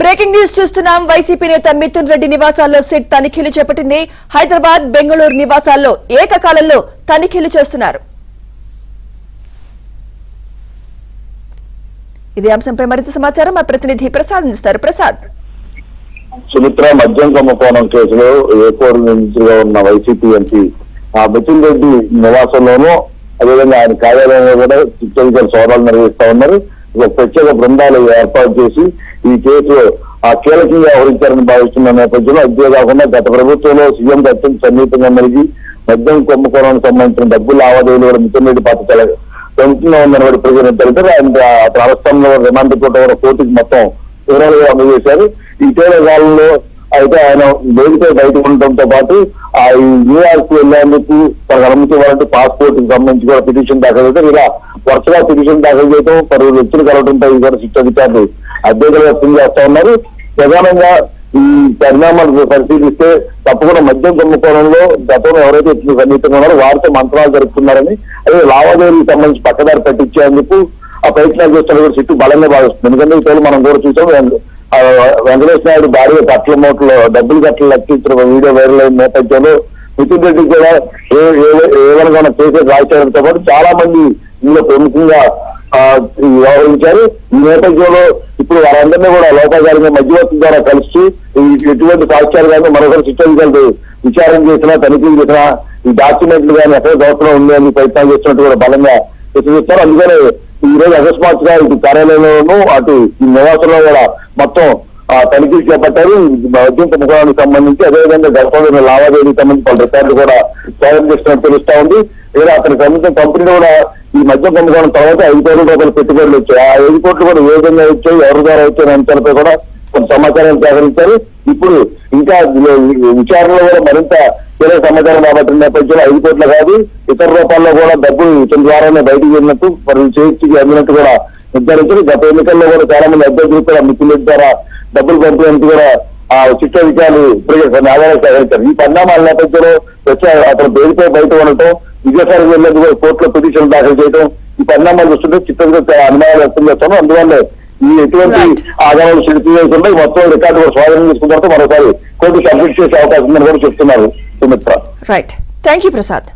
Breaking news చూస్తున్నాం. YCP నేత Mithun Reddy నివాసాల్లో SIT తనిఖీలు చేపట్టింది. హైదరాబాద్, బెంగళూరు నివాసాల్లో ఏకకాలంలో తనిఖీలు చేస్తున్నారు. ఇదే అంశంపై మరింత సమాచారం మా ప్రతినిధి ప్రసాద్ అందిస్తారు. ప్రసాద్, సుమిత్ర మద్యం కుంభకోణం కేసులో ఏకోరు నిందితులుగా ఉన్న వైసీపీ ఎంపీ మిథున్ రెడ్డి నివాసంలోనూ అదేవిధంగా ఆయన కార్యాలయంలో కూడా చిత్తూరు సోదాలు నిర్వహిస్తా ఉన్నారు. ఒక ప్రత్యేక బృందాలు ఏర్పాటు చేసి ఈ కేసులో కీలకంగా వ్యవహరించారని భావిస్తున్న నేపథ్యంలో అంతేకాకుండా గత ప్రభుత్వంలో సీఎం అత్యంత సన్నిహితంగా మెలిగి మద్యం కుంభకోణానికి సంబంధించిన డబ్బుల లావాదేవీలు కూడా మిథున్ రెడ్డి పాత్ర పెంచుతూ ఉందని ప్రజలు ఆయన అతని అరెస్టంలో రిమాండ్ కోర్టుకి మొత్తం వివరాలుగా అందజేశారు. ఇటీవల కాలంలో అయితే ఆయన బెయిల్పై బయట ఉండటంతో పాటు ఆ న్యూయార్క్ వెళ్లేందుకు తనకు అనుమతి ఇవ్వాలంటే పాస్పోర్ట్ కి సంబంధించి కూడా పిటిషన్ దాఖలు చేయడం, ఇలా వరుసగా పిటిషన్ దాఖలు చేయడం, పలువురు వ్యక్తులు కలవడంపై కూడా శిక్ష అధికారులు అభ్యర్థులు వ్యక్తం చేస్తా ఉన్నారు. ప్రధానంగా ఈ పరిణామాలు పరిశీలిస్తే తప్పకుండా మద్యం కుంభకోణంలో గతంలో ఎవరైతే వ్యక్తులు సన్నిహితంగా ఉన్నారో వారితో మంత్రాలు జరుపుతున్నారని, అదే లావాదేవీలకు సంబంధించి పక్కదారి పట్టించేందుకు ఆ ప్రయత్నాలు చేస్తున్న కూడా చుట్టూ బలంగా భావిస్తుంది. ఎందుకంటే ఈ మనం కూడా చూసాం, వెంకటేష్ నాయుడు భార్య కట్ల మూటలో డబ్బులు కట్టలు లెక్కించిన వీడియో వైరల్ అయిన నేపథ్యంలో మిథున్ రెడ్డి కూడా ఏమైనా కేసులు రాయించడంతో పాటు చాలా మంది ఇందులో ప్రముఖంగా వ్యవహరించారు. ఈ నేపథ్యంలో ఇప్పుడు వారందరినీ కూడా లోకాచారంగా మధ్యవర్తి ద్వారా కలిసి ఎటువంటి సాక్ష్యాలు కానీ మరొకరు శిక్షలు విచారణ చేసినా, తనిఖీలు చేసినా ఈ డాక్యుమెంట్లు కానీ ఎక్కడ దోషం ఉంది అని ప్రయత్నాలు చేసినట్టు కూడా బలంగా హెచ్చరిస్తారు. అందుకనే ఈ రోజు అకస్మాత్తుగా ఇటు కార్యాలయంలోనూ అటు ఈ నివాసంలో కూడా మొత్తం తనిఖీలు చేపట్టారు. మద్యం కుంభకోణానికి సంబంధించి అదేవిధంగా గతంలో లావాదేవీకి సంబంధించి పలు రికార్డులు కూడా స్వాగతం చేస్తున్నట్టు తెలుస్తా ఉంది. ఇలా అతనికి సంబంధించిన కంపెనీ కూడా ఈ మద్యం కుంభకోణం తర్వాత 5 కోట్ల రూపాయల పెట్టుబడులు వచ్చాయి. ఆ 5 కోట్లు కూడా ఏ విధంగా వచ్చాయి, ఎవరి ద్వారా వచ్చాయి అంశాలపై కూడా కొంత సమాచారం సేకరించారు. ఇప్పుడు ఇంకా విచారణలో కూడా మరింత కీలక సమాచారం రాబట్టిన నేపథ్యంలో 5 కోట్ల కాదు ఇతర రూపాల్లో కూడా డబ్బులు ఇతని ద్వారానే బయటకు వెళ్ళినట్టు మరి చేతికి అందినట్టు కూడా నిర్ధారించారు. గత ఎన్నికల్లో కూడా చాలా మంది అభ్యర్థులు కూడా మిథున్ రెడ్డి ద్వారా డబ్బులు పంపినందుకు కూడా ఆ శిక్ష అధికారులు ఇప్పటికే ఆధారాలు సేకరించారు. ఈ పరిణామాల నేపథ్యంలో అతను బెయిల్పై బయట ఉండటం, విజయసాయి వెళ్లేందుకు కోర్టులో పిటిషన్ దాఖలు చేయడం, ఈ పరిణామాలు చూస్తుంటే చిత్తూరు అనుమానాలు వ్యక్తం చేస్తాను. అందువల్ల ఈ ఎటువంటి ఆధారాలు చేయకుండా మొత్తం రికార్డు కూడా స్వాధీనం చేసుకున్న తర్వాత మరోసారి కోర్టు సబ్మిట్ చేసే అవకాశం ఉందని కూడా చెప్తున్నారు Sumitra. Right, thank you Prasad.